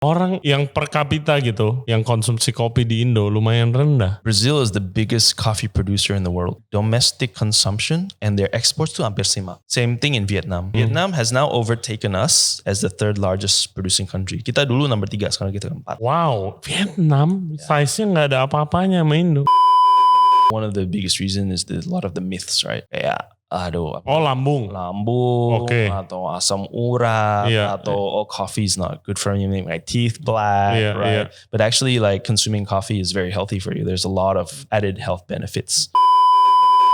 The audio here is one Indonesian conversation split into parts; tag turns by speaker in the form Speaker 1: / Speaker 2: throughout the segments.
Speaker 1: Orang yang per kapita gitu, yang konsumsi kopi di Indo lumayan rendah.
Speaker 2: Brazil is the biggest coffee producer in the world. Domestic consumption and their exports to hampir sama. Same thing in Vietnam. Vietnam has now overtaken us as the third largest producing country. Kita dulu nomor 3, sekarang kita keempat.
Speaker 1: Wow, Vietnam size-nya nggak ada apa-apanya sama Indo.
Speaker 2: One of the biggest reason is a lot of the myths, right? Kayak
Speaker 1: lambung. Okay.
Speaker 2: Atau asam urat, atau coffee is not good for you, make my teeth black, right? Yeah. But actually, like consuming coffee is very healthy for you. There's a lot of added health benefits.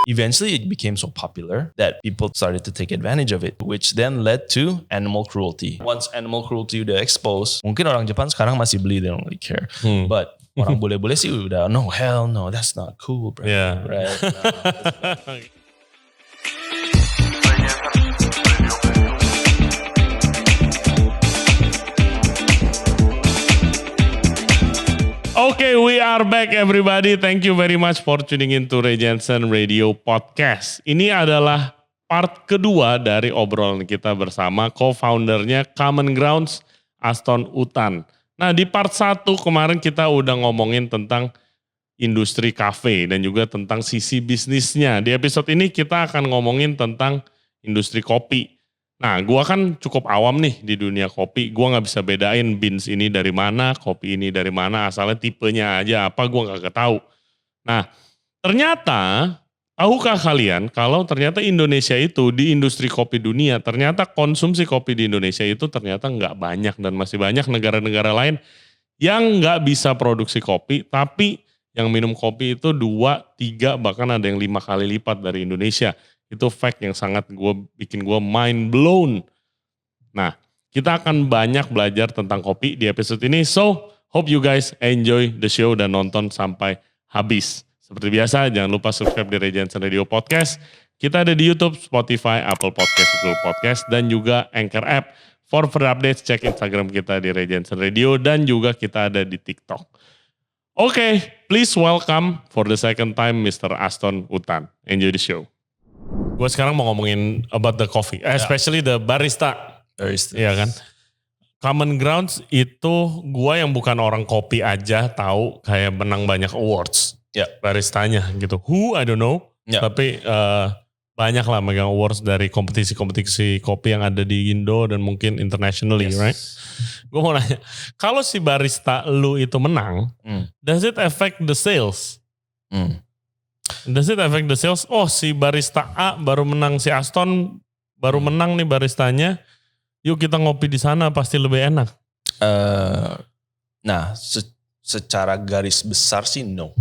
Speaker 2: Eventually, it became so popular that people started to take advantage of it, which then led to animal cruelty. Once animal cruelty udah expose, mungkin orang Jepang sekarang masih beli, they don't really care. But orang bule-bule sih udah, no, hell no, that's not cool, bro.
Speaker 1: Yeah.
Speaker 2: Right? No,
Speaker 1: Okay, we are back everybody. Thank you very much for tuning in to Janson Radio Podcast. Ini adalah part kedua dari obrolan kita bersama co-foundernya Common Grounds, Aston Utan. Nah, di part 1 kemarin kita udah ngomongin tentang industri kafe dan juga tentang sisi bisnisnya. Di episode ini kita akan ngomongin tentang industri kopi. Nah, gua kan cukup awam nih di dunia kopi. Gua gak bisa bedain beans ini dari mana, kopi ini dari mana, asalnya tipenya aja apa, gua gak tahu. Nah, ternyata, tahukah kalian kalau ternyata Indonesia itu di industri kopi dunia, ternyata konsumsi kopi di Indonesia itu ternyata gak banyak dan masih banyak negara-negara lain yang gak bisa produksi kopi, tapi yang minum kopi itu 2, 3, bahkan ada yang 5 kali lipat dari Indonesia. Itu fact yang sangat bikin gue mind blown. Nah, kita akan banyak belajar tentang kopi di episode ini. So, hope you guys enjoy the show dan nonton sampai habis. Seperti biasa, jangan lupa subscribe di Janson Radio Podcast. Kita ada di YouTube, Spotify, Apple Podcast, Google Podcast, dan juga Anchor App. For further updates, cek Instagram kita di Janson Radio dan juga kita ada di TikTok. Okay, please welcome for the second time Mr. Aston Utan. Enjoy the show. Gue sekarang mau ngomongin about the coffee, especially the barista. Iya kan? Common Grounds itu gue yang bukan orang kopi aja tahu kayak menang banyak awards. Baristanya gitu. Who, I don't know. Tapi banyak lah megang awards dari kompetisi-kompetisi kopi yang ada di Indo dan mungkin internationally, right? Gue mau nanya, kalau si barista lu itu menang, does it affect the sales? Does it affect the sales? Oh, si barista A baru menang, si Aston baru menang nih baristanya. Yuk kita ngopi di sana pasti lebih enak.
Speaker 2: Nah, secara garis besar sih no.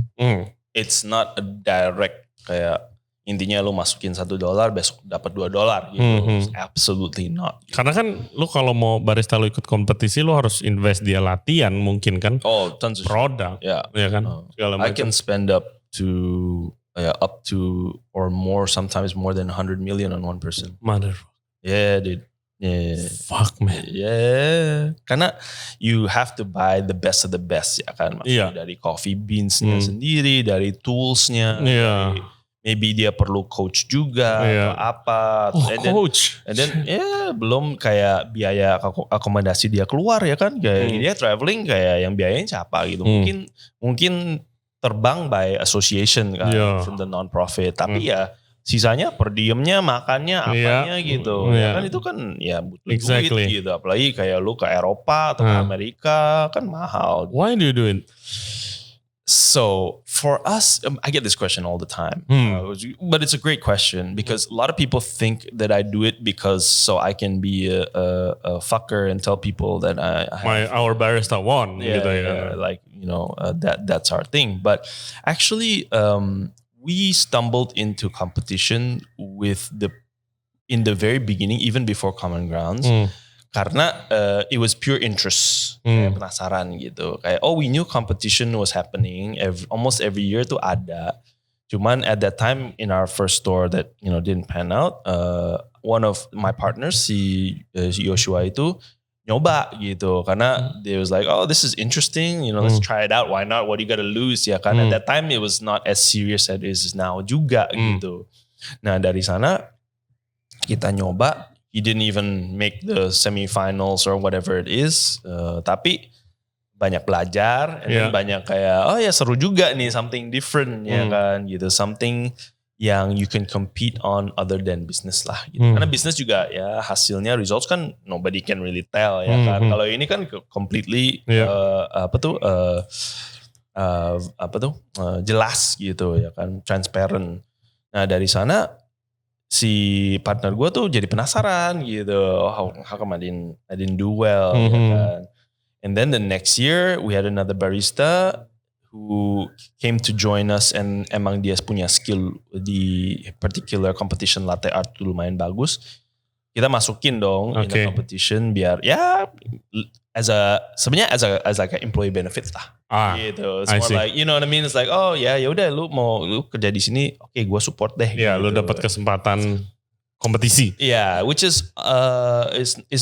Speaker 2: It's not a direct kayak intinya lu masukin $1 besok dapat $2 gitu. Absolutely not.
Speaker 1: Karena kan lu kalau mau barista lu ikut kompetisi lu harus invest dia latihan mungkin kan.
Speaker 2: Oh, tons of
Speaker 1: produk. Ya kan.
Speaker 2: I can spend up to or more, sometimes more than 100 million on one person.
Speaker 1: Mother.
Speaker 2: Yeah, dude. Yeah.
Speaker 1: Fuck man.
Speaker 2: Yeah. Karena you have to buy the best of the best ya kan. Maksudnya dari coffee beans-nya sendiri, dari tools-nya. Maybe dia perlu coach juga atau apa.
Speaker 1: Coach.
Speaker 2: And then belum kayak biaya akomodasi dia keluar ya kan. Kayak dia traveling kayak yang biayain siapa gitu. Mungkin terbang by association kan from the non-profit. Tapi ya sisanya per diemnya, makannya, apanya gitu. Ya kan itu kan ya butuh duit gitu. Apalagi kayak lu ke Eropa atau ke Amerika kan mahal.
Speaker 1: Why do you do it?
Speaker 2: So for us, I get this question all the time. But it's a great question because a lot of people think that I do it because so I can be a fucker and tell people that
Speaker 1: our barista won.
Speaker 2: Like that's our thing. But actually, we stumbled into competition in the very beginning, even before Common Grounds. Karena it was pure interest, kayak penasaran gitu. Kayak we knew competition was happening almost every year tuh ada. Cuman at that time in our first store that didn't pan out, one of my partners si Joshua itu nyoba gitu karena they was like, oh this is interesting, let's try it out. Why not? What do you gotta lose ya kan? At that time it was not as serious as it is now juga gitu. Nah dari sana kita nyoba. he didn't even make the semifinals or whatever it is. Tapi banyak belajar, and then banyak kayak oh ya seru juga nih, something different ya kan gitu, something yang you can compete on other than business lah gitu. Karena bisnis juga ya hasilnya results kan nobody can really tell ya kan. Kalau ini kan completely jelas gitu ya kan, transparent. Nah dari sana si partner gue tuh jadi penasaran gitu, how come I didn't do well ya kan. And then the next year we had another barista who came to join us, and emang dia punya skill di particular competition latte art tuh lumayan bagus. Kita masukin dong in the competition biar ya sebenarnya as like an employee benefit lah. Gitu. It's more like, you know what I mean? It's like, oh ya udah lu kerja di sini, oke, gue support deh.
Speaker 1: Ya, gitu. Lu dapat kesempatan kompetisi.
Speaker 2: Yeah, which is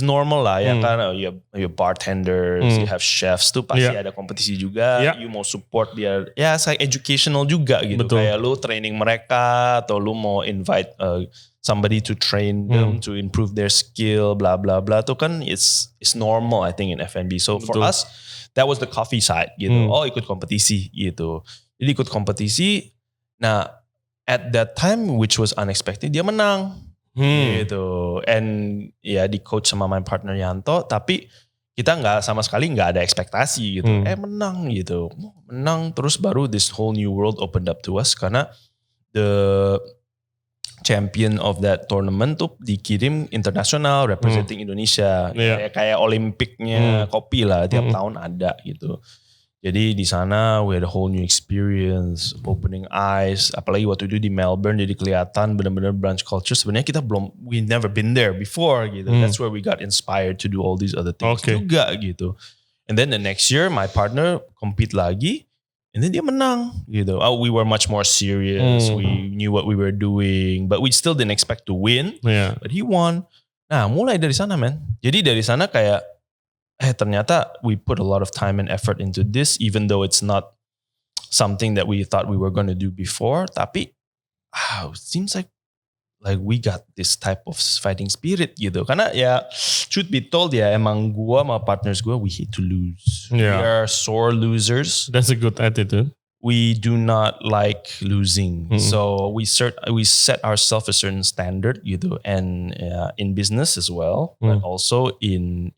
Speaker 2: normal lah ya kan. You bartenders, you have chefs tuh pasti ada kompetisi juga. You mau support biar ya it's like educational juga gitu. Betul. Kayak lu training mereka atau lu mau invite somebody to train them to improve their skill, blah blah blah. Tuh kan it's normal I think in F&B. So for us that was the coffee side gitu. Oh ikut kompetisi gitu. Jadi ikut kompetisi. Nah at that time which was unexpected dia menang. Gitu, and ya di coach sama my partner Yanto, tapi kita sama sekali nggak ada ekspektasi gitu, menang gitu, menang terus baru this whole new world opened up to us karena the champion of that tournament tuh dikirim internasional representing Indonesia, kayak Olimpiknya Kopi lah, tiap tahun ada gitu. Jadi di sana we had a whole new experience, opening eyes. Apalagi waktu itu di Melbourne jadi kelihatan benar-benar brunch culture. Sebenarnya kita we never been there before gitu. That's where we got inspired to do all these other things juga gitu. And then the next year my partner compete lagi, and then dia menang gitu. We were much more serious. We knew what we were doing, but we still didn't expect to win. But he won. Nah mulai dari sana man. Jadi dari sana kayak ternyata we put a lot of time and effort into this, even though it's not something that we thought we were going to do before. Tapi it seems like we got this type of fighting spirit gitu. Karena ya truth be told ya emang gua sama partners gua we hate to lose. We are sore losers.
Speaker 1: That's a good attitude.
Speaker 2: We do not like losing, so we set ourselves a certain standard gitu, and in business as well, but also in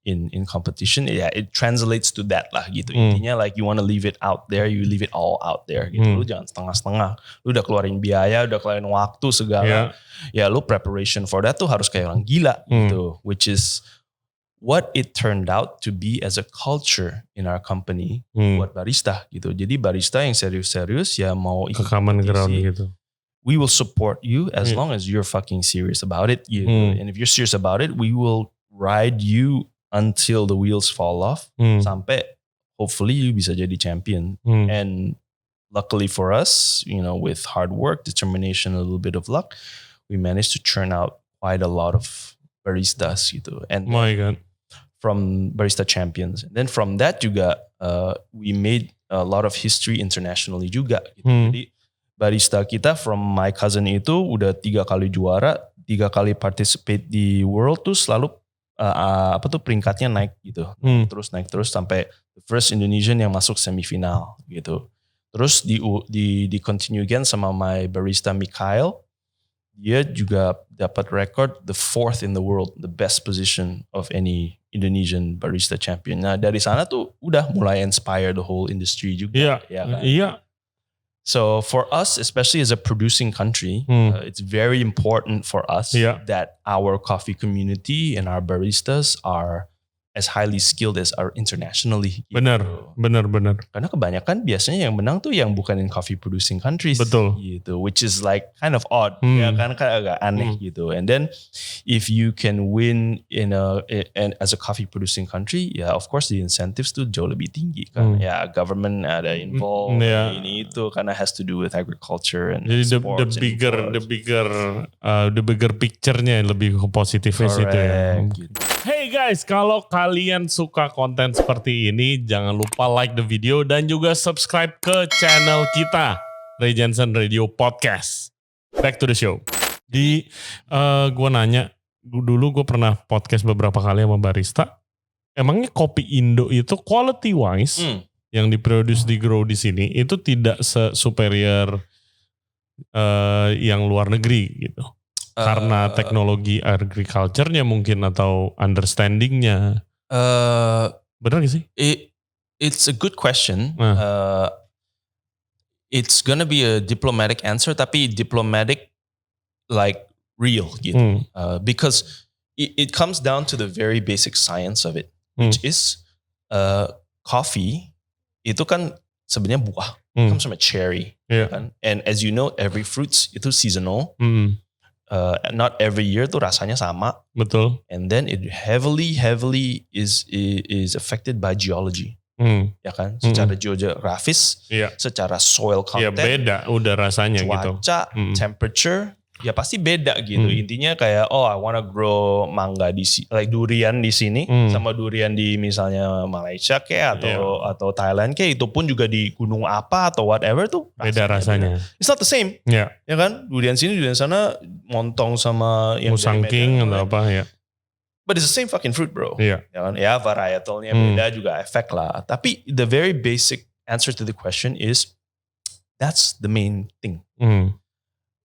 Speaker 2: competition, it translates to that lah gitu. Intinya like you want to leave it out there, you leave it all out there gitu. Lu jangan setengah-setengah. Lu udah keluarin biaya, udah keluarin waktu segala, ya lu preparation for that tuh harus kayak orang gila gitu, which is what it turned out to be as a culture in our company buat barista gitu. Jadi barista yang serius-serius ya mau ikut
Speaker 1: common ground gitu.
Speaker 2: We will support you as long as you're fucking serious about it gitu. And if you're serious about it, we will ride you until the wheels fall off sampai hopefully you bisa jadi champion. And luckily for us, you know, with hard work, determination, a little bit of luck, we managed to churn out quite a lot of baristas gitu. And
Speaker 1: my God.
Speaker 2: From barista champions. And then from that juga we made a lot of history internationally juga gitu. Jadi barista kita from my cousin itu udah 3 kali juara, 3 kali participate di world tuh selalu peringkatnya naik gitu. Naik terus sampai the first Indonesian yang masuk semifinal gitu. Terus di continue again sama my barista Mikhail. Dia juga dapat record the 4th in the world, the best position of any Indonesian barista champion. Nah dari sana tuh udah mulai inspire the whole industry juga. Kan? So for us, especially as a producing country, it's very important for us that our coffee community and our baristas are as highly skilled as are internationally. Gitu.
Speaker 1: Benar.
Speaker 2: Karena kebanyakan biasanya yang menang tuh yang bukan in coffee producing countries.
Speaker 1: Betul.
Speaker 2: Gitu, which is like kind of odd, ya kan agak aneh gitu. And then if you can win as a coffee producing country, ya of course the incentives tuh jauh lebih tinggi kan. Ya government ada involved, ini itu karena has to do with agriculture and
Speaker 1: jadi
Speaker 2: sports.
Speaker 1: the bigger picture-nya lebih positifnya situ ya.
Speaker 2: Gitu.
Speaker 1: Hey guys, kalau kalian suka konten seperti ini, jangan lupa like the video dan juga subscribe ke channel kita, Janson Radio Podcast. Back to the show. Gua nanya, dulu gue pernah podcast beberapa kali sama barista. Emangnya kopi Indo itu quality wise yang diproduce di grow di sini itu tidak superior yang luar negeri gitu. Karena teknologi agriculture-nya mungkin atau understanding-nya. Benar gak sih?
Speaker 2: It's a good question. It's gonna be a diplomatic answer, tapi diplomatic like real gitu. Because it comes down to the very basic science of it, which is coffee itu kan sebenarnya buah. It comes from a cherry. Kan? And as you know, every fruits itu seasonal. Not every year tuh rasanya sama.
Speaker 1: Betul.
Speaker 2: And then it heavily is affected by geology. Ya kan, secara geografis, secara soil content,
Speaker 1: beda udah rasanya
Speaker 2: cuaca,
Speaker 1: gitu.
Speaker 2: temperature, ya pasti beda gitu. Intinya kayak, I wanna grow mangga like durian di sini, sama durian di misalnya Malaysia kayak atau Thailand kayak, itu pun juga di gunung apa atau whatever tuh
Speaker 1: beda rasanya.
Speaker 2: It's not the same, ya kan? Durian sini, durian sana, montong sama yang
Speaker 1: Musang King atau apa ya.
Speaker 2: But it's the same fucking fruit, bro.
Speaker 1: Yeah.
Speaker 2: Ya varietalnya beda juga efek lah. Tapi the very basic answer to the question is, that's the main thing.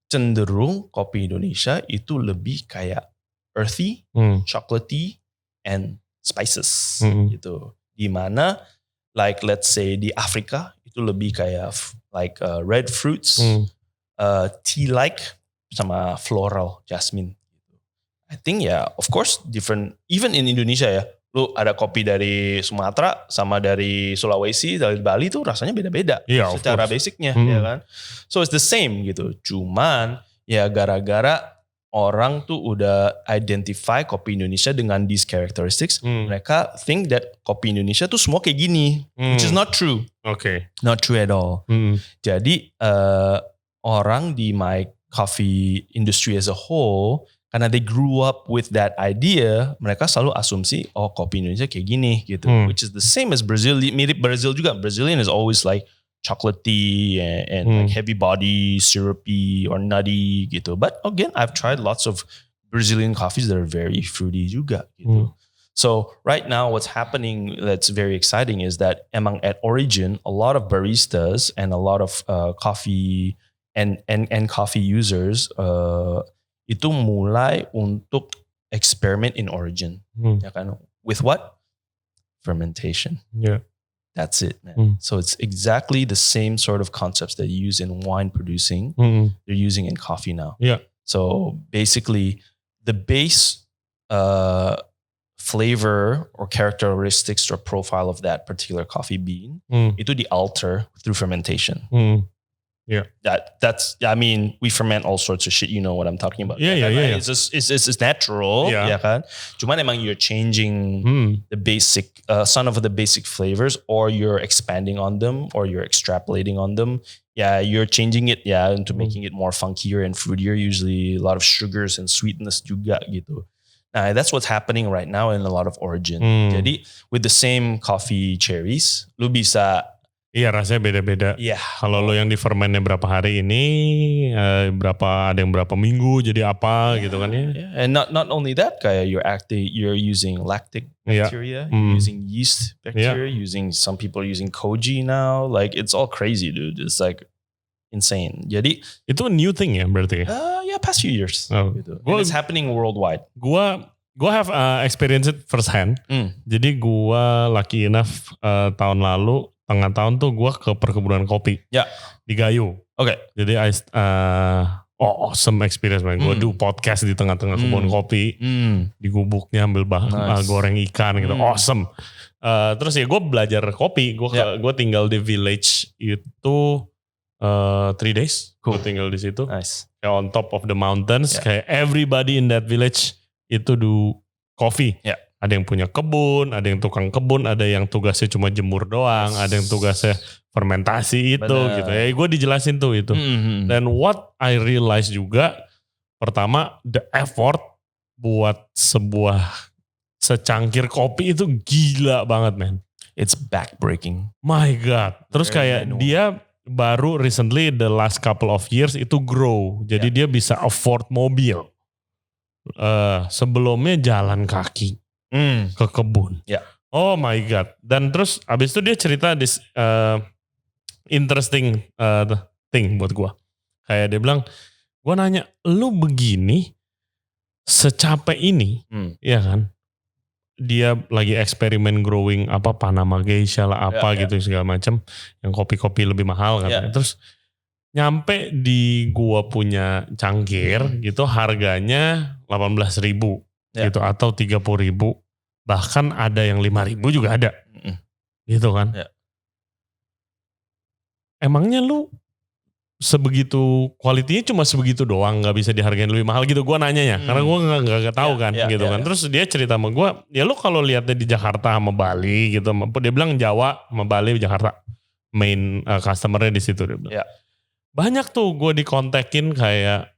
Speaker 2: Cenderung kopi Indonesia itu lebih kayak earthy, chocolatey, and spices gitu. Dimana like let's say di Afrika itu lebih kayak like red fruits, tea-like sama floral, jasmine. I think of course different, even in Indonesia ya, lu ada kopi dari Sumatera sama dari Sulawesi, dari Bali tuh rasanya beda-beda secara basicnya ya kan. So it's the same gitu, cuman ya gara-gara orang tuh udah identify kopi Indonesia dengan these characteristics, mereka think that kopi Indonesia tuh semua kayak gini, which is not true. Not true at all. Jadi orang di my coffee industry as a whole, karena they grew up with that idea, mereka selalu asumsi, kopi Indonesia kayak gini gitu. Which is the same as Brazil, mirip Brazil juga. Brazilian is always like chocolatey and like heavy body, syrupy or nutty gitu. But again, I've tried lots of Brazilian coffees that are very fruity juga gitu. So right now what's happening that's very exciting is that emang at origin, a lot of baristas and a lot of coffee and coffee users itu mulai untuk experiment in origin, ya kan? With what? Fermentation. That's it, man. So it's exactly the same sort of concepts that you use in wine producing, they're using in coffee now. So basically, the base flavor or characteristics or profile of that particular coffee bean itu di alter through fermentation. That's I mean, we ferment all sorts of shit. You know what I'm talking about. It's just it's natural, ya kan. Cuman emang you're changing the basic, some of the basic flavors, or you're expanding on them, or you're extrapolating on them. You're changing it, into making it more funkier and fruitier. Usually a lot of sugars and sweetness juga gitu. Nah, that's what's happening right now in a lot of origin. Jadi with the same coffee cherries, lu bisa.
Speaker 1: Iya, rasanya beda-beda. Kalau lo yang di fermentnya berapa hari ini, ada yang berapa minggu, jadi apa gitu kan ya.
Speaker 2: And not only that, kayak you're using lactic bacteria, you're using yeast bacteria, using some people are using koji now. Like it's all crazy, dude. It's like insane. Jadi
Speaker 1: itu a new thing ya berarti?
Speaker 2: Past few years. Gitu. And it's happening worldwide.
Speaker 1: Gua have experienced it first hand. Jadi gua lucky enough tahun lalu tengah tahun tuh gue ke perkebunan kopi di Gayo. Jadi awesome experience, man. Gue do podcast di tengah-tengah kebun kopi, di gubuknya ambil goreng ikan gitu, awesome. Terus ya gue belajar kopi. Gue tinggal di village itu 3 days. Gue tinggal di situ. Kayak on top of the mountains. Kayak everybody in that village itu do coffee. Ada yang punya kebun, ada yang tukang kebun, ada yang tugasnya cuma jemur doang, ada yang tugasnya fermentasi itu gitu. Gue dijelasin tuh itu. Dan what I realize juga, pertama the effort buat sebuah secangkir kopi itu gila banget, man.
Speaker 2: It's backbreaking.
Speaker 1: My God. Terus kayak dia baru recently the last couple of years itu grow. Jadi dia bisa afford mobil. Sebelumnya jalan kaki ke kebun.
Speaker 2: Ya.
Speaker 1: Oh my God. Dan terus abis itu dia cerita this interesting thing buat gue. Kayak dia bilang, gue nanya, lu begini secapek ini, ya kan? Dia lagi eksperimen growing apa Panama Geisha lah apa gitu segala macam, yang kopi-kopi lebih mahal kan. Terus nyampe di gua punya cangkir gitu harganya 18.000 gitu atau 30.000, bahkan ada yang 5.000 juga ada, gitu kan? Emangnya lu sebegitu kualitinya cuma sebegitu doang, nggak bisa dihargain lebih mahal gitu? Gue nanya ya, karena gue nggak tahu kan gitu kan. Terus dia cerita sama gue, ya lu kalau lihatnya di Jakarta sama Bali gitu, dia bilang Jawa sama Bali Jakarta main customernya di situ dia bilang. Banyak tuh gue dikontekin kayak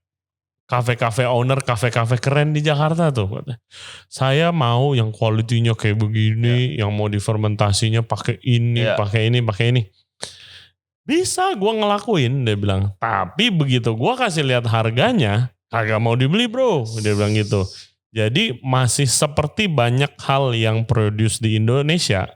Speaker 1: kafe-kafe owner, kafe-kafe keren di Jakarta tuh. Saya mau yang kualitinya kayak begini, yang mau difermentasinya pakai ini, pakai ini, pakai ini. Bisa gue ngelakuin, dia bilang. Tapi begitu gue kasih lihat harganya, kagak mau dibeli bro, dia bilang gitu. Jadi masih seperti banyak hal yang produce di Indonesia,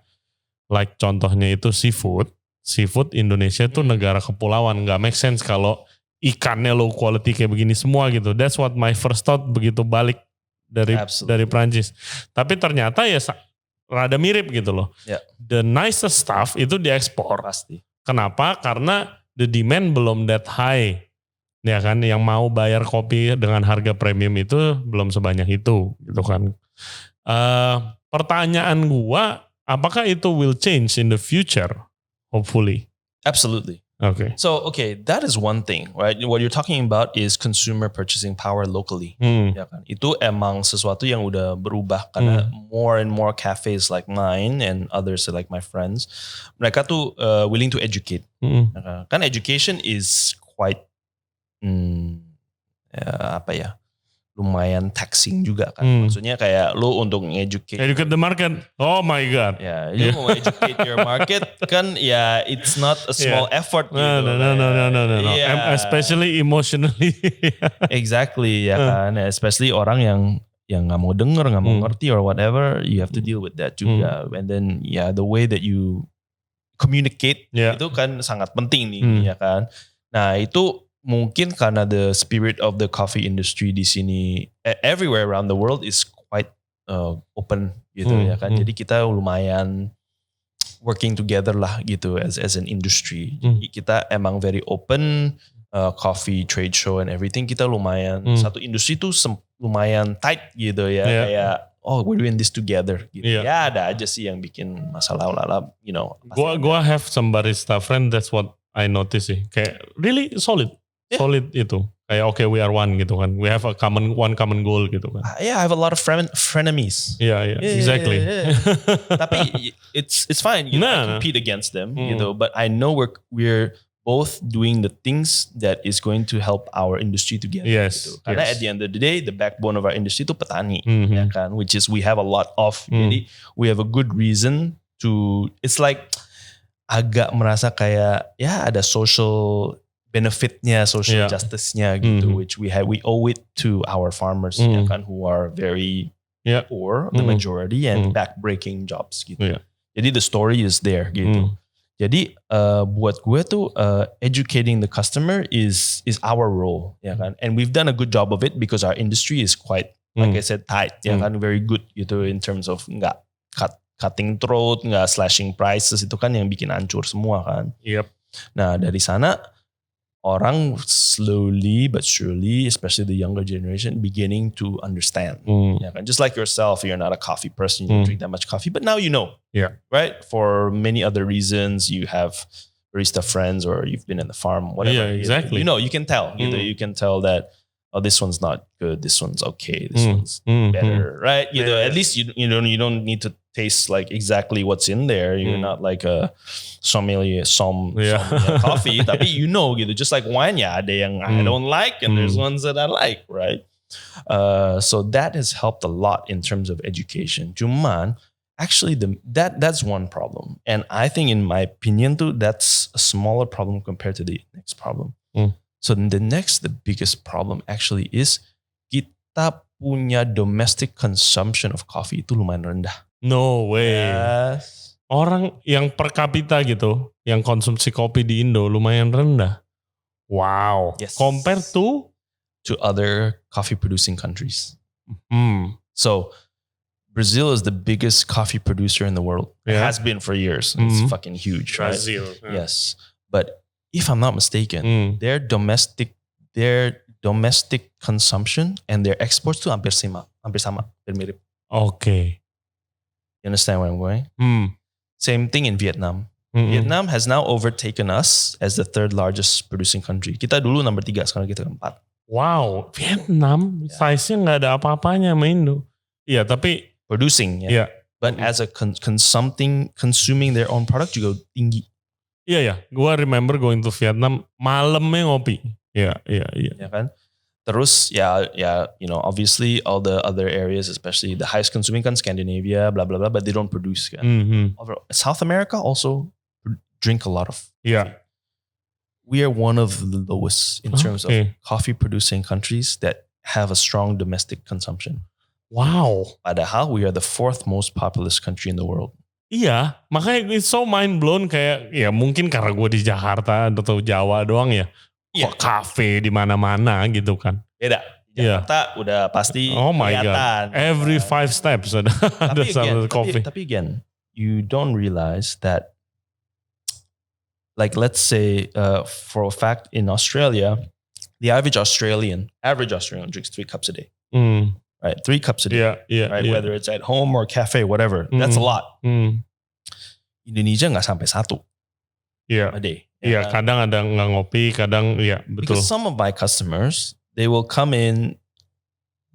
Speaker 1: like contohnya itu seafood. Seafood Indonesia itu negara kepulauan, gak make sense kalau ikannya low quality kayak begini semua gitu. That's what my first thought begitu balik dari Prancis. Tapi ternyata ya rada mirip gitu loh. The nicest stuff itu diekspor.
Speaker 2: Pasti.
Speaker 1: Kenapa? Karena the demand belum that high. Ya kan, yang mau bayar kopi dengan harga premium itu belum sebanyak itu gitu kan. Pertanyaan gua, apakah itu will change in the future? Hopefully.
Speaker 2: Absolutely.
Speaker 1: Okay.
Speaker 2: So, that is one thing, right? What you're talking about is consumer purchasing power locally. Ya kan? Itu emang sesuatu yang udah berubah karena more and more cafes like mine and others like my friends, mereka tuh willing to educate. Kan education is quite lumayan taxing juga kan. Maksudnya kayak lu untuk educate
Speaker 1: the market. Oh my God.
Speaker 2: Ya, you mau educate your market kan ya it's not a small effort gitu.
Speaker 1: No. Yeah. Especially emotionally.
Speaker 2: Exactly ya kan. Especially orang yang nggak mau denger, nggak mau ngerti or whatever, you have to deal with that juga. And then the way that you communicate itu kan sangat penting nih ya kan. Nah itu mungkin karena the spirit of the coffee industry di sini everywhere around the world is quite open gitu ya kan. Jadi kita lumayan working together lah gitu as an industry. Jadi kita emang very open, coffee trade show and everything kita lumayan satu industri tuh lumayan tight gitu ya kayak we're doing this together gitu. Ya ada aja sih yang bikin masalah lah, you know.
Speaker 1: Gua have some barista friend, that's what I notice sih. Kayak really solid. Solid itu. Kayak we are one gitu kan. We have one common goal gitu kan.
Speaker 2: I have a lot of frenemies.
Speaker 1: Yeah, exactly.
Speaker 2: Tapi it's fine. You know, I compete against them gitu. But I know we're both doing the things that is going to help our industry together. Gitu. Karena at the end of the day, the backbone of our industry itu petani, ya kan? Which is we have a lot of. Jadi we have a good reason to. It's like agak merasa kayak ada social benefitnya, social justice-nya gitu, which we owe it to our farmers ya kan, who are very poor, the majority, and back-breaking jobs gitu. Jadi the story is there gitu. Jadi buat gue tuh educating the customer is our role ya kan, and we've done a good job of it because our industry is quite like I said tight ya kan, very good gitu in terms of nggak cutting throat, nggak slashing prices, itu kan yang bikin hancur semua kan. Nah dari sana orang slowly but surely, especially the younger generation, beginning to understand. Ya kan? Just like yourself, you're not a coffee person, you don't drink that much coffee, but now you know, right? For many other reasons, you have barista friends or you've been in the farm, whatever.
Speaker 1: Exactly.
Speaker 2: You know, you can tell. You can tell that, this one's not good, this one's okay, this one's better, right? You know, at least you don't need to taste like exactly what's in there. You're not like a sommelier coffee, tapi you know gitu. Just like wine, ada yang I don't like and there's ones that I like, right? So that has helped a lot in terms of education. Cuman actually that's one problem, and I think in my opinion too, that's a smaller problem compared to the next problem. So the biggest problem actually is kita punya domestic consumption of coffee itu lumayan rendah.
Speaker 1: No way.
Speaker 2: Yes.
Speaker 1: Orang yang per kapita gitu, yang konsumsi kopi di Indo lumayan rendah. Wow.
Speaker 2: Yes.
Speaker 1: Compared to
Speaker 2: other coffee producing countries.
Speaker 1: Hmm.
Speaker 2: So Brazil is the biggest coffee producer in the world. It
Speaker 1: Yeah.
Speaker 2: has been for years. It's fucking huge, right?
Speaker 1: Brazil.
Speaker 2: Yes. But if I'm not mistaken, their domestic consumption and their exports tuh hampir sama, hampir mirip.
Speaker 1: Okay.
Speaker 2: You understand where I'm going? Same thing in Vietnam. Vietnam has now overtaken us as the third largest producing country. Kita dulu nomor 3, sekarang kita keempat.
Speaker 1: Wow, Vietnam size-nya nggak ada apa-apanya sama Indo. Iya, tapi
Speaker 2: producing, ya.
Speaker 1: Yeah.
Speaker 2: But as a consuming their own product juga tinggi.
Speaker 1: Iya ya, gue remember going to Vietnam, malamnya ngopi. Iya.
Speaker 2: Ya kan? Terus ya, you know, obviously all the other areas, especially the highest consuming kan Scandinavia, blah blah blah, but they don't produce kan. South America also drink a lot of.
Speaker 1: Yeah.
Speaker 2: We are one of the lowest in terms of coffee producing countries that have a strong domestic consumption.
Speaker 1: Wow.
Speaker 2: Padahal we are the 4th most populous country in the world.
Speaker 1: Iya, makanya it's so mind blown, kayak ya mungkin karena gue di Jakarta atau Jawa doang ya. Kok kafe di mana-mana gitu kan.
Speaker 2: Beda. Jakarta udah pasti kelihatan.
Speaker 1: Every 5 steps ada satu kopi.
Speaker 2: Tapi again, you don't realize that, like let's say for a fact in Australia, the average Australian drinks 3 cups a day. Right, 3 cups a day.
Speaker 1: Yeah.
Speaker 2: Right, whether it's at home or cafe, whatever. That's a lot. Indonesia nggak sampai 1 a day.
Speaker 1: Iya, kadang ada nggak ngopi, kadang betul.
Speaker 2: Because some of my customers, they will come in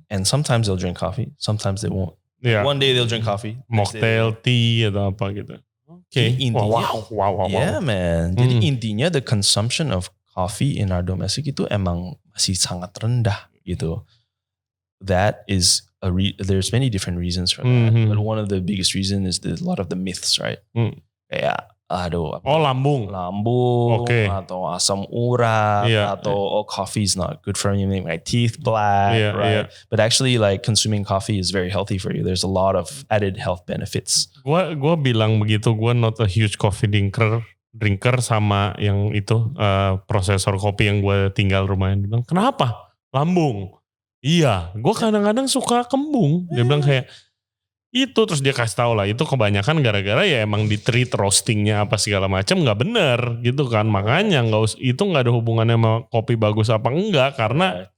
Speaker 2: and sometimes they'll drink coffee, sometimes they won't.
Speaker 1: Yeah.
Speaker 2: One day they'll drink coffee.
Speaker 1: Mocktail, tea atau apa gitu. Oke. Wow.
Speaker 2: Yeah, man. Jadi intinya the consumption of coffee in our domestic itu emang masih sangat rendah gitu. That is there's many different reasons for that, but one of the biggest reason is a lot of the myths, right? Kayak
Speaker 1: lambung,
Speaker 2: atau asam urat, atau coffee is not good for you, make my teeth black, right? But actually, like consuming coffee is very healthy for you. There's a lot of added health benefits.
Speaker 1: Gua bilang begitu, gua not a huge coffee drinker sama yang itu prosesor kopi yang gua tinggal rumahnya. Dia bilang, kenapa? Lambung. Iya, gua kadang-kadang suka kembung. Dia bilang kayak itu, terus dia kasih tahu lah, itu kebanyakan gara-gara ya emang di treat roastingnya apa segala macam nggak bener gitu kan, makanya itu nggak ada hubungannya sama kopi bagus apa enggak, karena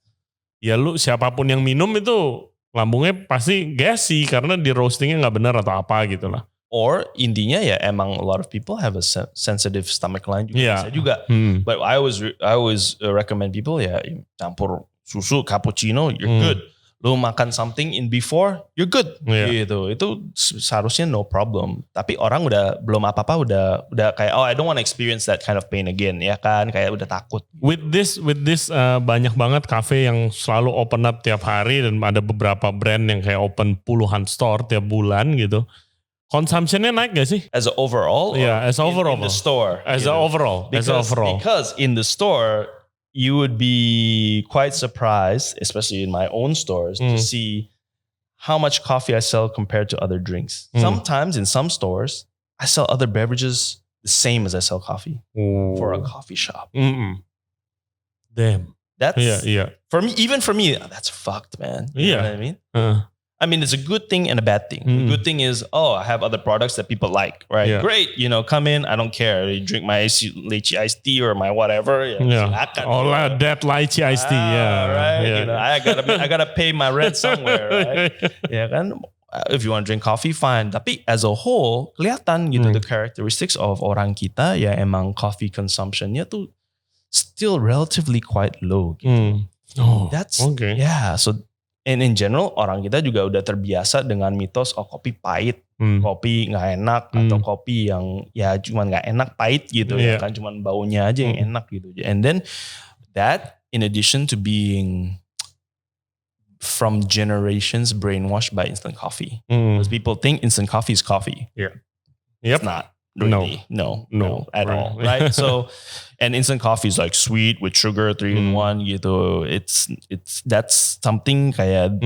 Speaker 1: ya lu siapapun yang minum itu lambungnya pasti gassy karena di roastingnya nggak bener atau apa gitu lah.
Speaker 2: Or intinya ya emang a lot of people have a sensitive stomach line juga, bisa juga. But I always recommend people ya campur susu cappuccino, you're good. Lu makan something in before, you're good. Gitu. Itu seharusnya no problem. Tapi orang udah belum apa-apa udah kayak I don't want to experience that kind of pain again, ya kan? Kayak udah takut.
Speaker 1: With this banyak banget cafe yang selalu open up tiap hari dan ada beberapa brand yang kayak open puluhan store tiap bulan gitu. Consumptionnya naik gak sih?
Speaker 2: As a overall?
Speaker 1: Yeah, as overall.
Speaker 2: In the store.
Speaker 1: As a overall.
Speaker 2: Because in the store, you would be quite surprised, especially in my own stores, to see how much coffee I sell compared to other drinks. Sometimes in some stores, I sell other beverages the same as I sell coffee for a coffee shop.
Speaker 1: Damn.
Speaker 2: That's
Speaker 1: For
Speaker 2: me, that's fucked, man.
Speaker 1: You
Speaker 2: know what I mean? I mean, it's a good thing and a bad thing. The good thing is, I have other products that people like, right?
Speaker 1: Yeah.
Speaker 2: Great, come in, I don't care. You drink my lychee iced tea or my whatever.
Speaker 1: Silakan. That lychee iced tea,
Speaker 2: right? I gotta pay my rent somewhere, right? Ya kan? If you want to drink coffee, fine. Tapi as a whole, kelihatan gitu the characteristics of orang kita ya emang coffee consumptionnya tuh still relatively quite low. Gitu. That's okay. Yeah, so. And in general, orang kita juga udah terbiasa dengan mitos kopi pahit, kopi nggak enak, atau kopi yang ya cuma nggak enak pahit gitu ya kan, cuma baunya aja yang enak gitu. And then that in addition to being from generations brainwashed by instant coffee, because people think instant coffee is coffee.
Speaker 1: Yep.
Speaker 2: It's not. really. No, at all, right? So, and instant coffee is like sweet with sugar, 3-in-1 gitu. That's something kayak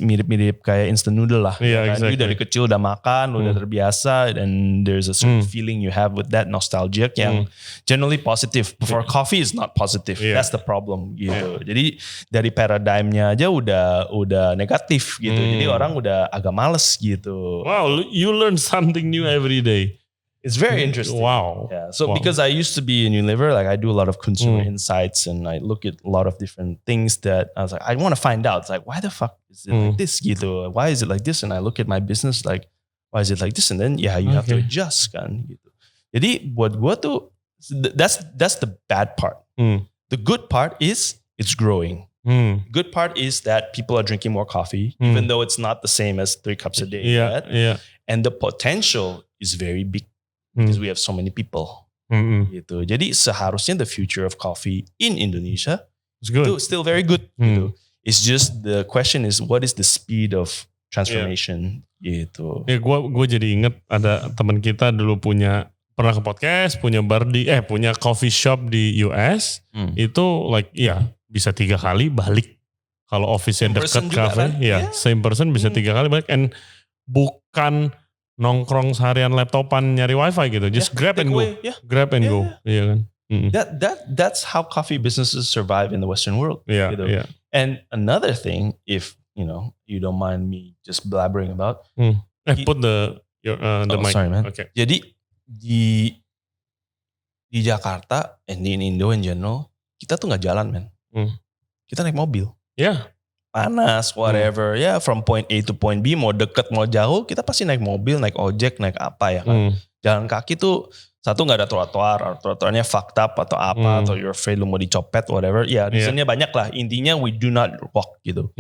Speaker 2: mirip-mirip kayak instant noodle lah.
Speaker 1: Yeah,
Speaker 2: kan?
Speaker 1: exactly.
Speaker 2: You dari kecil udah makan, udah terbiasa, and there's a certain feeling you have with that nostalgic yang generally positive. But for coffee, it's not positive.
Speaker 1: Yeah.
Speaker 2: That's the problem gitu. Jadi dari paradigmnya aja udah negatif gitu. Jadi orang udah agak males gitu.
Speaker 1: Wow, you learn something new every day.
Speaker 2: It's very interesting.
Speaker 1: Wow.
Speaker 2: Yeah. So because I used to be in Unilever, like I do a lot of consumer insights and I look at a lot of different things that I was like, I want to find out. It's like, why the fuck is it like this gitu? Why is it like this? And I look at my business like, why is it like this? And then you have to adjust kan gitu. Jadi buat gue tuh, that's the bad part. The good part is it's growing. Good part is that people are drinking more coffee, even though it's not the same as 3 cups a day yet.
Speaker 1: Yeah.
Speaker 2: And the potential is very big because we have so many people. Gitu. Jadi seharusnya the future of coffee in Indonesia
Speaker 1: It's good.
Speaker 2: itu still very good. Gitu. It's just the question is what is the speed of transformation gitu.
Speaker 1: Ya gue jadi inget ada teman kita dulu pernah ke podcast, punya coffee shop di US. Itu bisa 3 kali balik. Kalau office-nya dekat cafe, kan? Same person bisa 3 kali balik. And bukan nongkrong seharian laptopan nyari wifi gitu. Just grab and go. Grab and go. Iya kan.
Speaker 2: That's how coffee businesses survive in the Western world.
Speaker 1: Yeah,
Speaker 2: gitu.
Speaker 1: yeah.
Speaker 2: And another thing, if you don't mind me just blabbering about.
Speaker 1: Put the mic.
Speaker 2: Sorry man.
Speaker 1: Okay.
Speaker 2: Jadi di Jakarta and in Indo in general, kita tuh nggak jalan man. Kita naik mobil.
Speaker 1: Yeah.
Speaker 2: Panas, whatever. Ya, from point A to point B, mau deket, mau jauh, kita pasti naik mobil, naik ojek, naik apa ya kan. Jalan kaki tuh, satu gak ada trotoar, trotoarnya fucked up atau apa, atau you're afraid lu mau dicopet, whatever. Ya, reasonnya banyak lah. Intinya we do not walk gitu.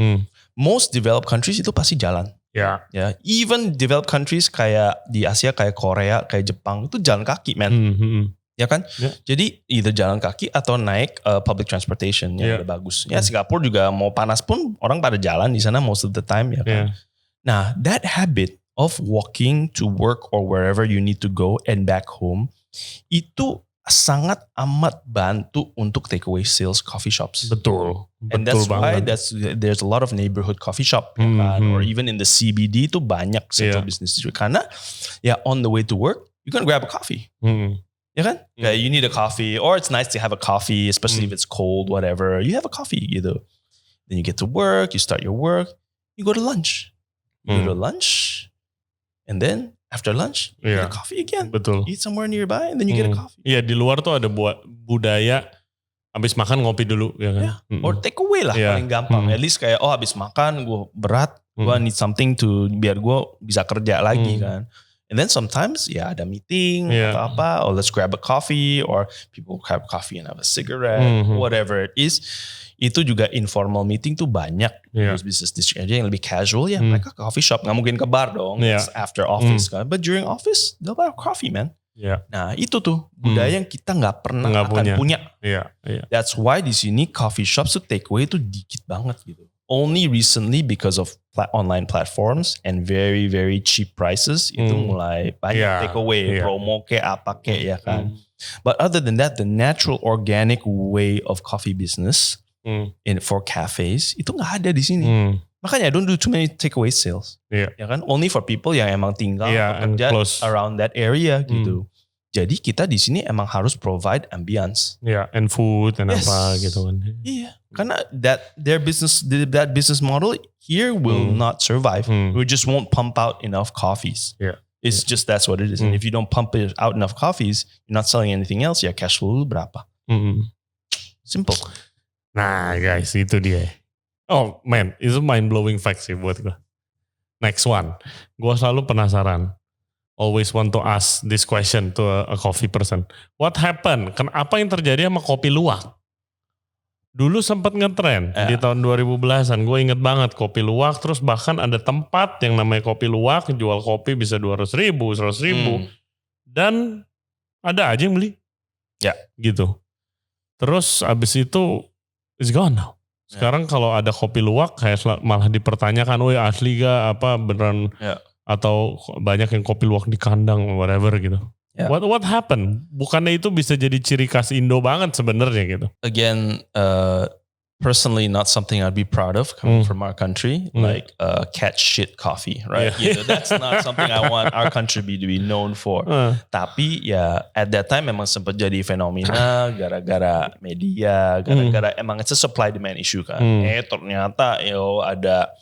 Speaker 2: Most developed countries itu pasti jalan.
Speaker 1: Yeah.
Speaker 2: Ya, even developed countries kayak di Asia, kayak Korea, kayak Jepang, itu jalan kaki man. Ya kan? Yeah. Jadi either jalan kaki atau naik public transportation yang udah bagus. Ya Singapura juga mau panas pun orang pada jalan di sana most of the time ya kan. Nah, that habit of walking to work or wherever you need to go and back home itu sangat amat bantu untuk takeaway sales coffee shops.
Speaker 1: Betul.
Speaker 2: And that's why there's a lot of neighborhood coffee shop kan? Or even in the CBD itu banyak central business district. Karena ya on the way to work you can grab a coffee. Ya kan? Kayak you need a coffee or it's nice to have a coffee especially if it's cold, whatever. You have a coffee gitu. Then you get to work, you start your work, you go to lunch. You go to lunch and then after lunch, you get a coffee again.
Speaker 1: Betul.
Speaker 2: Eat somewhere nearby and then you get a coffee.
Speaker 1: Iya, di luar tuh ada budaya habis makan ngopi dulu ya kan.
Speaker 2: Or take away lah paling gampang. At least kayak habis makan gue berat, gue need something to biar gue bisa kerja lagi kan. And then sometimes ada meeting atau apa, or let's grab a coffee, or people grab coffee and have a cigarette, whatever it is. Itu juga informal meeting tuh banyak. Business district aja yang lebih casual mereka ke coffee shop, nggak mungkin ke bar dong. It's after office kan. But during office they'll have coffee man. Nah itu tuh budaya yang kita nggak pernah akan punya. That's why di sini coffee shops tuh takeaway tuh dikit banget gitu. Only recently because of online platforms and very very cheap prices itu mulai banyak takeaway, promo kayak apa kayak ya kan. But other than that, the natural organic way of coffee business for cafes itu nggak ada di sini. Makanya don't do too many takeaway sales. Ya kan, only for people yang emang tinggal kerja around that area gitu. Jadi kita di sini emang harus provide ambience.
Speaker 1: And food and apa gitu kan.
Speaker 2: Karena that business model here will not survive. We just won't pump out enough coffees. It's just that's what it is. And if you don't pump out enough coffees, you're not selling anything else. Ya cash flow lu berapa? Simple.
Speaker 1: Nah guys, itu dia. Oh man, itu mind blowing fact sih buat gue. Next one, gue selalu penasaran. Always want to ask this question to a coffee person. What happened? Apa yang terjadi sama kopi luwak? Dulu sempat ngetren di tahun 2010-an. Gue inget banget kopi luwak. Terus bahkan ada tempat yang namanya kopi luwak. Jual kopi bisa 200 ribu, 100 ribu. Dan ada aja yang beli. Gitu. Terus abis itu it's gone now. Sekarang kalau ada kopi luwak kayak malah dipertanyakan, woi asli gak apa beneran atau banyak yang kopi luwak di kandang whatever gitu.
Speaker 2: Yeah.
Speaker 1: What happened? Bukannya itu bisa jadi ciri khas Indo banget sebenarnya gitu.
Speaker 2: Again, personally not something I'd be proud of coming from our country, like cat shit coffee, right?
Speaker 1: Yeah.
Speaker 2: That's not something I want our country to be known for. Tapi ya at that time memang sempat jadi fenomena gara-gara media, gara-gara emang it's a supply demand issue kan. Ternyata ada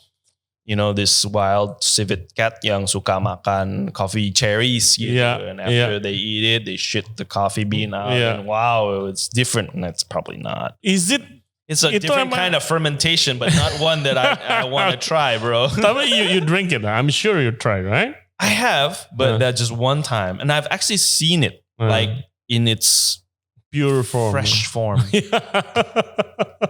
Speaker 2: this wild civet cat yang suka makan coffee cherries gitu. And after they eat it, they shit the coffee bean out. And wow, it's different. And it's probably not. It's a different kind of fermentation, but not one that I want to try, bro.
Speaker 1: Tapi you drink it. I'm sure you tried, right?
Speaker 2: I have, but that's just one time. And I've actually seen it like in its
Speaker 1: pure form.
Speaker 2: Fresh form.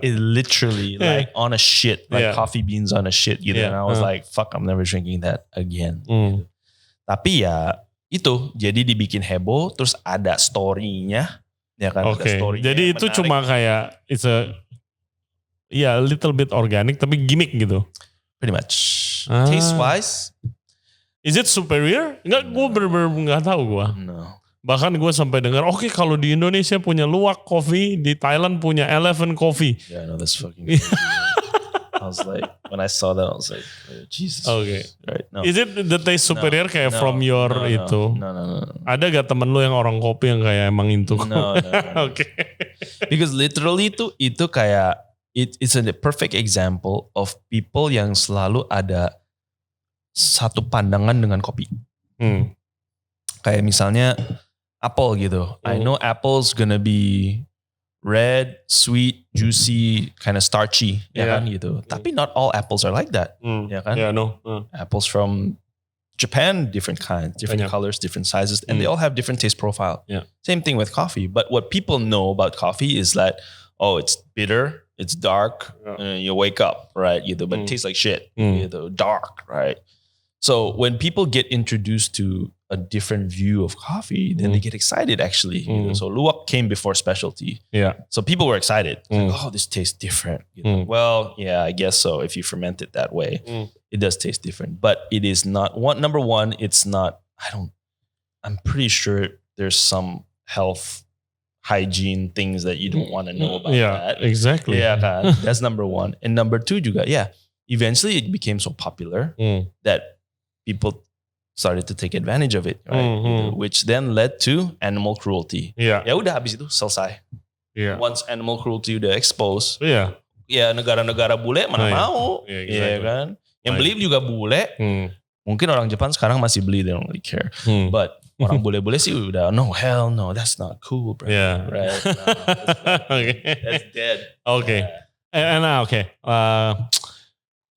Speaker 2: It literally like on a shit, like coffee beans on a shit gitu. And I was like, fuck, I'm never drinking that again. Gitu. Tapi ya itu jadi dibikin heboh, terus ada story-nya, ya kan? Ada story-nya.
Speaker 1: Jadi itu menarik. Cuma kayak it's a little bit organic tapi gimmick gitu.
Speaker 2: Pretty much. Taste wise,
Speaker 1: is it superior? Enggak, gue bener-bener nggak tahu gue.
Speaker 2: No.
Speaker 1: Bahkan gue sampai dengar, kalau di Indonesia punya luwak coffee, di Thailand punya Eleven coffee.
Speaker 2: Yeah, no, that's fucking crazy. I was like, when I saw that, I was like, Jesus.
Speaker 1: Okay.
Speaker 2: Right. No.
Speaker 1: Is it the taste superior kayak from your itu?
Speaker 2: No.
Speaker 1: Ada gak temen lu yang orang kopi yang kayak emang itu?
Speaker 2: No.
Speaker 1: Okay.
Speaker 2: Because literally itu kayak, it's a perfect example of people yang selalu ada satu pandangan dengan kopi. Kayak misalnya, apple gitu. I know apple's gonna be red, sweet, juicy, kind of starchy, ya kan gitu. Tapi not all apples are like that, ya kan?
Speaker 1: Yeah, no.
Speaker 2: Apples from Japan, different kinds, different colors, different sizes, and they all have different taste profile.
Speaker 1: Yeah.
Speaker 2: Same thing with coffee. But what people know about coffee is that, it's bitter, it's dark, you wake up, right? Gitu, but it tastes like shit, gitu, dark, right? So when people get introduced to a different view of coffee, then they get excited actually. So luwak came before specialty. Yeah. So people were excited. Like, this tastes different. Well, yeah, I guess so. If you ferment it that way, it does taste different. But it is not number one, it's not, I'm pretty sure there's some health hygiene things that you don't want to know about that.
Speaker 1: Exactly.
Speaker 2: Yeah, that's number one. And number two juga, eventually it became so popular that people started to take advantage of it, right? Which then led to animal cruelty. Ya udah habis itu selesai. Once animal cruelty udah expose, ya negara-negara bule mana mau, ya kan? Yang beli juga bule. Mungkin orang Jepang sekarang masih beli, they don't really care. But orang bule-bule sih udah, no, hell no, that's not cool, bro. Right? No, that's dead.
Speaker 1: Okay.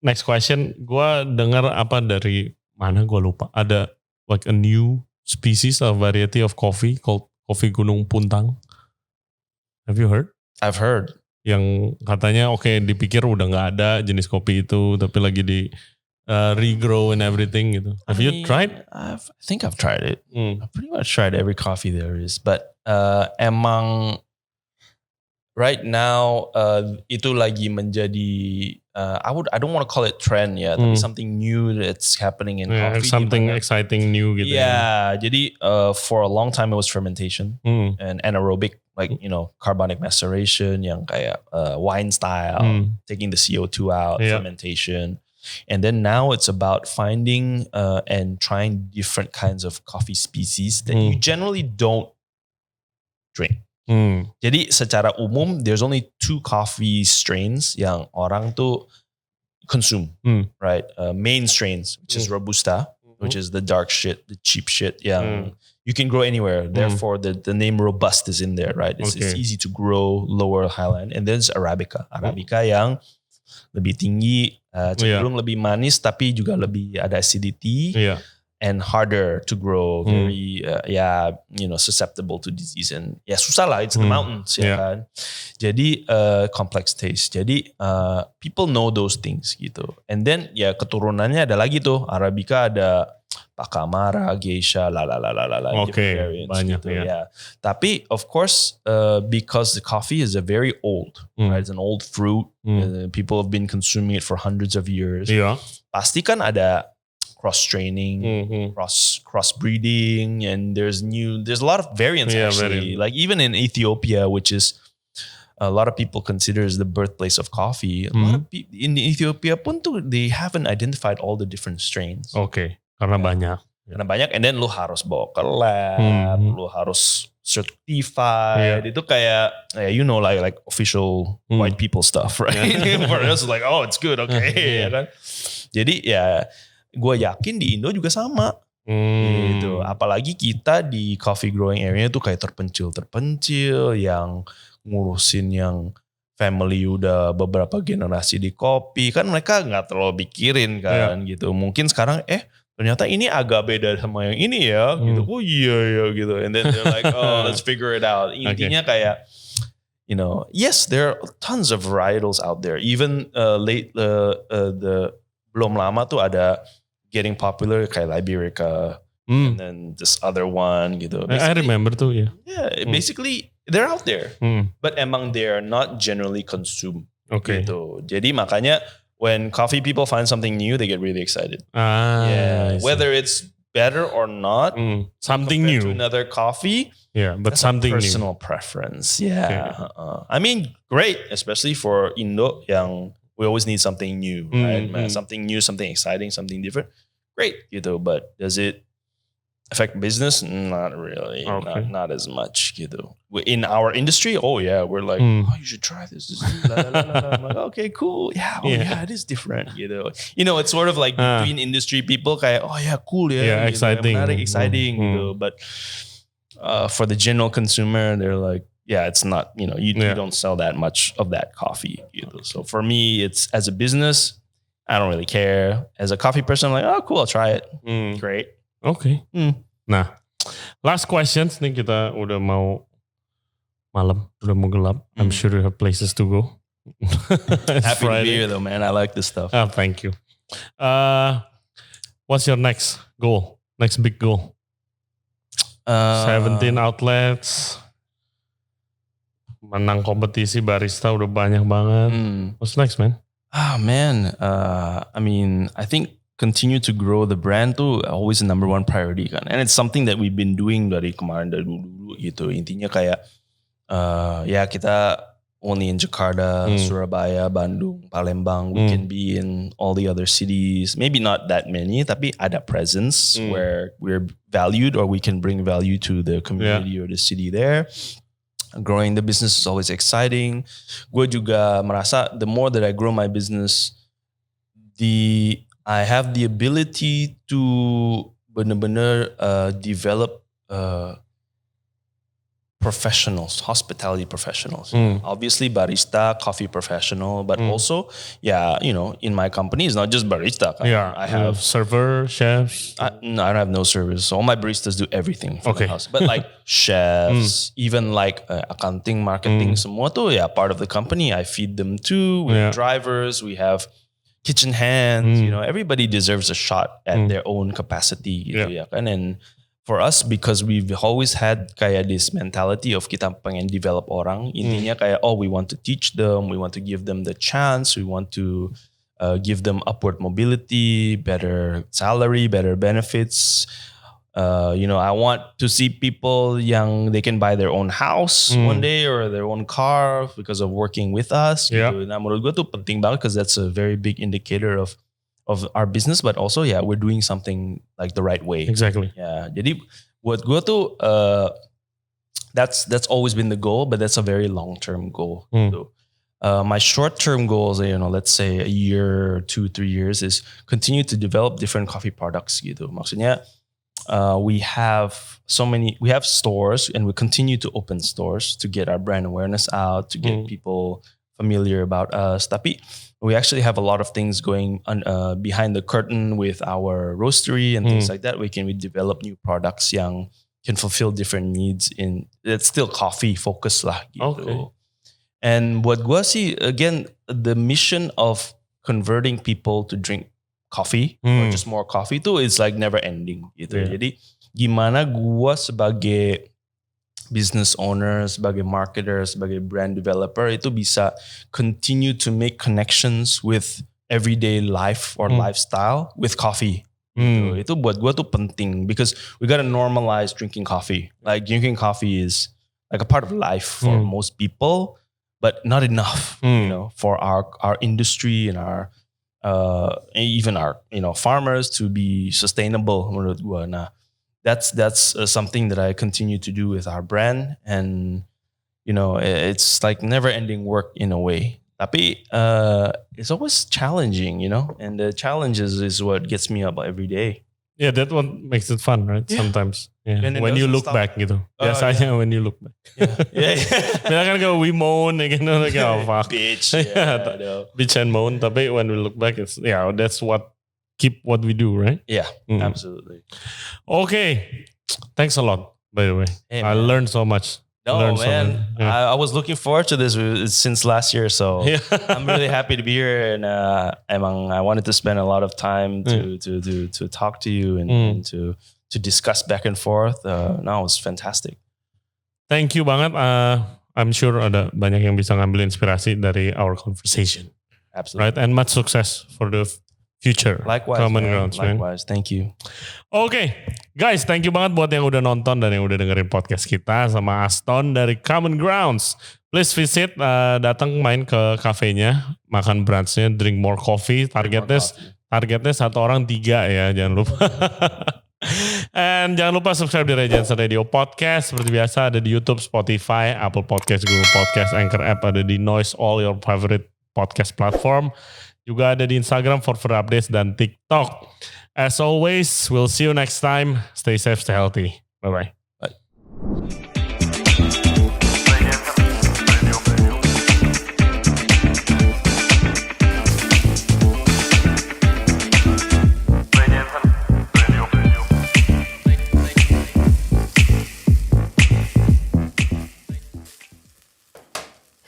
Speaker 1: Next question, gue dengar dari mana gue lupa, ada like a new species, a variety of coffee called coffee Gunung Puntang. Have you heard?
Speaker 2: I've heard.
Speaker 1: Yang katanya dipikir udah gak ada jenis kopi itu, tapi lagi di regrow and everything gitu. Have you tried?
Speaker 2: I think I've tried it. I've pretty much tried every coffee there is. But emang right now itu lagi menjadi I don't want to call it trend ya, tapi something new that's happening in coffee.
Speaker 1: Something exciting new gitu.
Speaker 2: Yeah, jadi for a long time it was fermentation and anaerobic, like carbonic maceration yang kayak wine style, taking the CO2 out, fermentation. And then now it's about finding and trying different kinds of coffee species that you generally don't drink. Jadi secara umum there's only 2 coffee strains yang orang tuh consume, right? Main strains, which is Robusta, which is the dark shit, the cheap shit yang you can grow anywhere. Therefore the name Robust is in there, right? It's easy to grow, lower highland. And then there's Arabica. Arabica yang lebih tinggi, cenderung lebih manis tapi juga lebih ada acidity. And harder to grow, very susceptible to disease, and susah lah, it's the mountains, ya kan. Jadi complex taste. Jadi people know those things gitu. And then keturunannya ada lagi tuh, Arabica ada Pacamara, Geisha, different variants
Speaker 1: banyak
Speaker 2: gitu. Tapi of course because the coffee is a very old, right? It's an old fruit. People have been consuming it for hundreds of years. Pasti kan ada cross training, cross breeding, and there's a lot of variants actually. Like even in Ethiopia, which is a lot of people consider as the birthplace of coffee. A lot of people in Ethiopia pun tuh they haven't identified all the different strains.
Speaker 1: Oke, karena banyak.
Speaker 2: Karena banyak, and then lu harus bawa ke lab, lu harus certified. Itu kayak, like official white people stuff, right? For us, like, oh, it's good, okay. Ya kan? Jadi ya, gue yakin di Indo juga sama. Gitu. Apalagi kita di coffee growing area tuh kayak terpencil yang ngurusin yang family udah beberapa generasi di kopi. Kan mereka gak terlalu pikirin kan gitu. Mungkin sekarang ternyata ini agak beda sama yang ini ya gitu. Oh iya ya gitu. And then they're like, oh let's figure it out. Intinya kayak, yes, there are tons of varietals out there. Even belum lama tuh ada getting popular kayak Liberica. And then this other one gitu.
Speaker 1: I remember tuh ya.
Speaker 2: Yeah, basically they're out there. But emang they're not generally consumed. Gitu. Jadi makanya when coffee people find something new, they get really excited. Whether it's better or not,
Speaker 1: something new
Speaker 2: to another coffee.
Speaker 1: Yeah, but
Speaker 2: that's
Speaker 1: something
Speaker 2: a personal preference. Yeah, I mean, great, especially for Indo, yang we always need something new, right? Something new, something exciting, something different. Great, gitu. But does it affect business? Not really. Not as much gitu. In our industry, we're like, oh, you should try this. I'm like, okay, cool. Yeah, it is different gitu. It's sort of like between industry people kayak, oh yeah, cool ya.
Speaker 1: Yeah, exciting.
Speaker 2: Menarik, exciting gitu. But for the general consumer, they're like, yeah, it's not, you don't sell that much of that coffee gitu. So for me, it's as a business, I don't really care. As a coffee person, I'm like, oh cool, I'll try it. Great.
Speaker 1: Oke. Nah, last questions nih, kita udah mau malam, udah mau gelap. I'm sure you have places to go.
Speaker 2: Happy to be here though, man. I like this stuff.
Speaker 1: Oh, thank you. What's your next goal? Next big goal? 17 outlets. Menang kompetisi barista udah banyak banget. What's next, man?
Speaker 2: Man. I mean, I think continue to grow the brand tuh always the number one priority kan. And it's something that we've been doing dari kemarin, dari dulu gitu. Intinya kayak kita only in Jakarta, Surabaya, Bandung, Palembang. We can be in all the other cities. Maybe not that many, tapi ada presence where we're valued or we can bring value to the community or the city there. Growing the business is always exciting. Gue juga merasa the more that I grow my business, I have the ability to benar-benar develop professionals, hospitality professionals. Obviously barista, coffee professional, but also, in my company, it's not just barista.
Speaker 1: Yeah,
Speaker 2: I have
Speaker 1: server, chefs.
Speaker 2: No, I don't have no servers. All my baristas do everything for the house. But like chefs, even like accounting, marketing, semua tuh part of the company. I feed them too. We have drivers, we have kitchen hands, everybody deserves a shot at their own capacity gitu ya kan. And for us, because we've always had kayak this mentality of kita pengen develop orang, intinya kayak, we want to teach them, we want to give them the chance, we want to give them upward mobility, better salary, better benefits. I want to see people yang they can buy their own house one day or their own car because of working with us. Gitu. Nah, menurut gue tuh penting banget because that's a very big indicator of our business, but also we're doing something like the right way.
Speaker 1: Exactly.
Speaker 2: Yeah. Jadi buat gue tuh that's always been the goal, but that's a very long-term goal. Gitu. My short-term goals, let's say a year, 2-3 years, is continue to develop different coffee products. Gitu. Maksudnya we have stores and we continue to open stores to get our brand awareness out, to get people familiar about us. Tapi we actually have a lot of things going on, behind the curtain with our roastery and things like that. We develop new products yang can fulfill different needs it's still coffee focused lah gitu. Okay. And buat gua sih, again, the mission of converting people to drink coffee or just more coffee itu is like never ending gitu. Jadi gimana gua sebagai business owner, sebagai marketer, sebagai brand developer itu bisa continue to make connections with everyday life or lifestyle with coffee Gitu. Itu buat gue tuh penting because we gotta normalize drinking coffee. Like drinking coffee is like a part of life for most people, but not enough, for our industry and our even our farmers to be sustainable menurut gue. Nah, that's something that I continue to do with our brand, and it's like never ending work in a way. Tapi it's always challenging, and the challenges is what gets me up every day.
Speaker 1: Yeah, that one makes it fun, right?
Speaker 2: Yeah.
Speaker 1: Sometimes. Yeah.
Speaker 2: And
Speaker 1: When you look back gitu. Biasanya when you look back.
Speaker 2: Yeah.
Speaker 1: Kita kan kalau we moan, like, oh fuck.
Speaker 2: Bitch.
Speaker 1: Bitch and moan. Tapi when we look back, it's, that's what keep what we do, right?
Speaker 2: Yeah, absolutely.
Speaker 1: Okay. Thanks a lot, by the way.
Speaker 2: Hey,
Speaker 1: I learned so much.
Speaker 2: No, man. I was looking forward to this since last year, so I'm really happy to be here. And emang I wanted to spend a lot of time to talk to you and to discuss back and forth. No, it was fantastic.
Speaker 1: Thank you banget. I'm sure ada banyak yang bisa ngambil inspirasi dari our conversation.
Speaker 2: Absolutely.
Speaker 1: Right, and much success for the future.
Speaker 2: Likewise,
Speaker 1: Common
Speaker 2: man.
Speaker 1: Grounds, man.
Speaker 2: Likewise, thank you.
Speaker 1: Oke, guys, thank you banget buat yang udah nonton dan yang udah dengerin podcast kita sama Aston dari Common Grounds. Please visit, datang main ke kafenya, makan brunchnya, drink more coffee. Targetnya 1 orang 3 ya, jangan lupa. And jangan lupa subscribe di Janson Radio Podcast. Seperti biasa ada di YouTube, Spotify, Apple Podcast, Google Podcast, Anchor App, ada di Noise, all your favorite podcast platform. Juga ada di Instagram for further updates dan TikTok. As always, we'll see you next time. Stay safe, stay healthy. Bye-bye.
Speaker 2: Bye.